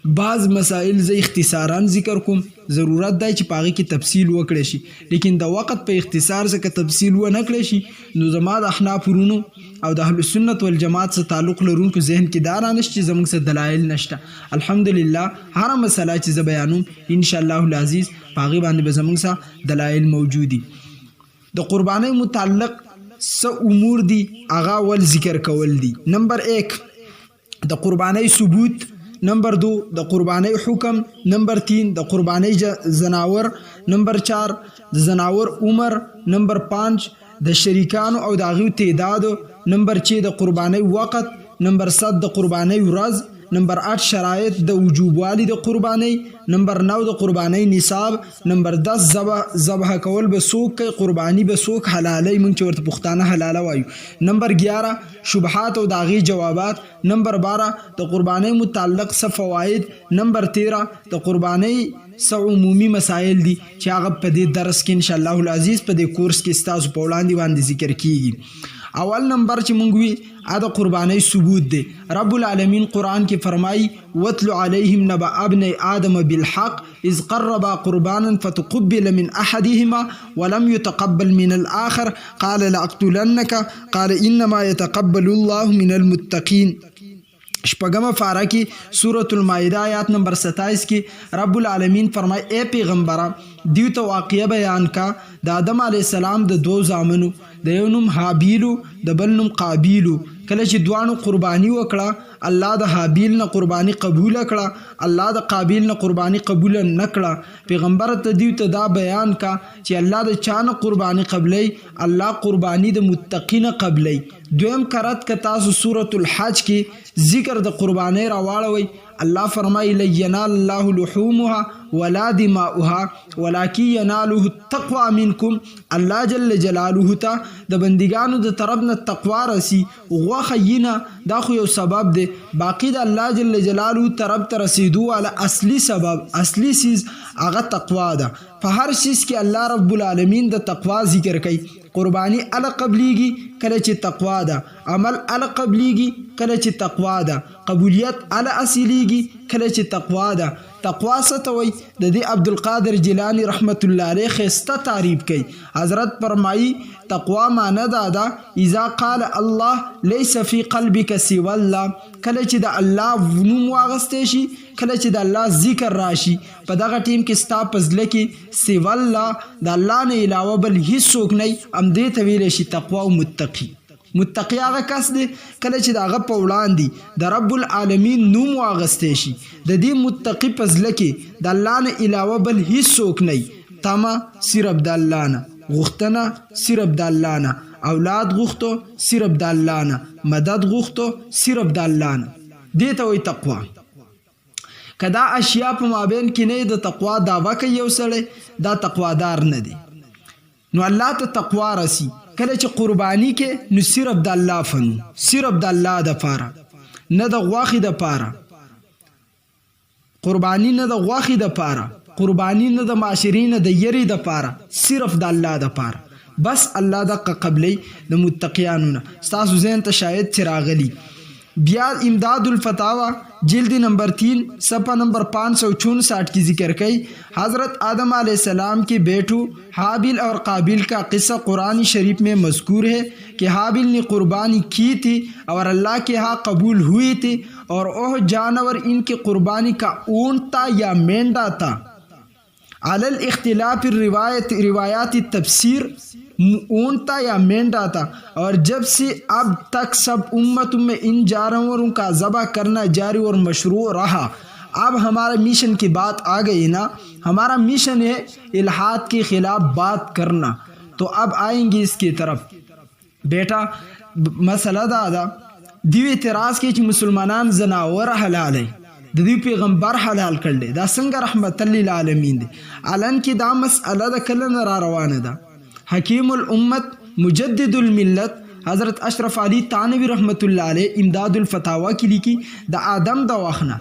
بعض مسائل زه اختصاراً ذکر کوم، ضرورت دی چې په هغې کې تفصیل وکړی شي، لیکن د وخت په اختصار سره که تفصیل ونه کړی شي نو زما د احناف ورونو او د اهل سنت والجماعت سره تعلق لرونکو ذهن کې دا رانشي چې زموږ سره دلایل نشته. الحمدلله هره مسله چې زه بیانوم انشاءالله العزیز په هغې باندې به زموږ سره دلایل موجود دي. د قربانۍ متعلق څه امور دي هغه ول ذکر کول دي. نمبر 1 د قربانۍ ثبوت، نمبر 2 د قربانۍ حکم، نمبر 3 د قربانۍ زناور، نمبر 4 د زناور عمر، نمبر 5 د شریکانو او د هغوی تعداد، نمبر 6 د قربانۍ وخت، نمبر 7 د قربانۍ ورځ، نمبر 8 شرایط د وجوب والی د قربانۍ، نمبر 9 د قربانۍ نصاب، نمبر 10 ذبح کول به څوک کوي، قرباني به څوک حلالوي، موږ چې ورته پښتانه حلاله وایو، نمبر 11 شبهات او د هغې جوابات، نمبر 12 د قربانۍ متعلق څه فواید، نمبر 13 د قربانۍ څه عمومي مسایل دي چې هغه په دې درس کې انشاءالله العزیز په دې کورس کې ستاسو په وړاندې باندې ذکر کیږي. اول نمبر چې مونږ وي د قربانۍ ثبوت دی. رب العالمین قرآن کې فرمایي وَاتْلُ عَلَيْهِمْ نَبَأَ ابْنَيْ آدَمَ بِالْحَقِّ إِذْ قَرَّبَا قُرْبَانًا فَتُقُبِّلَ مِنْ أَحَدِهِمَا وَلَمْ يُتَقَبَّلْ مِنَ الْآخَرِ قَالَ لَأَقْتُلَنَّكَ قَالَ إِنَّمَا يَتَقَبَّلُ اللَّهُ مِنَ الْمُتَّقِينَ. شپږمه پاره کې سورة المائده آیات نمبر 27 کې رب العالمین فرمای اے پیغمبره دیو ته واقعه بیان کا د آدم علیه السلام د دوه زامنو، د یو نوم حابیلو د بل نوم قابیلو. کله چې دوانو قرباني وکړه الله د حابیل نه قرباني قبول کړه، الله د قابیل نه قرباني قبول نه کړه. پیغمبر ته دیو ته دا بیان کا چې الله د چا نه قرباني قبلی، الله قرباني د متقین قبلی. دویم کرت که تاسو سورة الحج کې ذکر د قربانۍ راواړوئ، الله فرمایي لن ینال الله لحومها ولا دماؤها ولکن یناله التقوى منکم. الله جل جلاله ته د بندگانو د طرف نه تقوا رسی، غوښه یینه دا خو یو سبب دی، باقی د الله جل جلاله طرف ته رسیدو والا اصلي سبب اصلي چیز هغه تقوا ده. په هر چیز کې الله رب العالمین د تقوا ذکر کوي. قربانی ال قبلیږي کله چې تقوا ده، عمل ال قبلیږي کله چې تقوا ده، قبولیت ال اصلیږي کله چې تقوا ده. تقوا څه ته وایي؟ د دې عبدالقادر جیلانی رحمت الله علیه ښایسته تعریف کوي. حضرت فرمایي تقوا معنی دا ده اذا قال الله لیس فی قلبک سوى الله، کله چې د الله نوم واغستی شي، کله چې د الله ذکر راشي، په دغه ټیم کې ستا په زړه کې سوى الله د الله نه علاوه بل هیڅوک نه، همدې ته ویلی شي تقوا او متقي. متقی هغه کس دی کله چې د هغه په وړاندې د رب العالمین نوم واغستی شي، د دې متقي په زړه کې د الله نه علاوه بل هیڅوک نه، تمه صرف د الله نه، غوښتنه صرف د الله نه، اولاد غوښتو صرف د الله نه، مدد غوښتو صرف د الله نه. دې ته وایي تقوا. که دا اشیا په مابین کې نه د تقوا دعوه کوي یو سړی، دا تقوادار نه دی. نو الله ته تقوا رسی کله چې قربانی کې نو صرف د الله فنو، صرف د الله د پاره، نه د غواخې د پاره قربانی، نه د غواخې د پاره قربانی، نه د معاشرې نه د یری د پاره، صرف د الله د پاره. بس الله دقه قبلی د متقیانو نه. ستاسو ذهن ته شاید چې راغلی. بیا امداد الفتاوا جلد نمبر 3 صفحہ نمبر 564 کی ذکر کئی حضرت آدم علیہ السلام کے بیٹو حابیل اور قابیل کا قصہ قرآن شریف میں مذکور ہے کہ حابیل نے قربانی کی تھی اور اللہ کے ہاں قبول ہوئی تھی، اور وہ جانور ان کی قربانی کا اونٹ تھا یا مینڈا تھا. علی الاختلاف روایات تفسیر اونٹ تھا یا مینڈا تھا، اور جب سے اب تک سب امتوں میں ان جانوروں کا ذبح کرنا جاری اور مشروع رہا. اب ہمارا مشن کی بات آ گئی نا، ہمارا مشن ہے الحاد کے خلاف بات کرنا. تو اب آئیں گے اس کی طرف. بیٹا مسئلہ دا دیو اعتراض کی چې مسلمانان زناور حلال ہے، د دې پیغمبر حلال کړل، دا څنګه رحمت للعالمین دی. الان کې دا مسئله د کله نه را روانه ده. حکیم الامت مجدد الملت حضرت اشرف علی تانوی رحمت اللہ علیہ امداد الفتاوا کی لکھی د آدم د وخت نه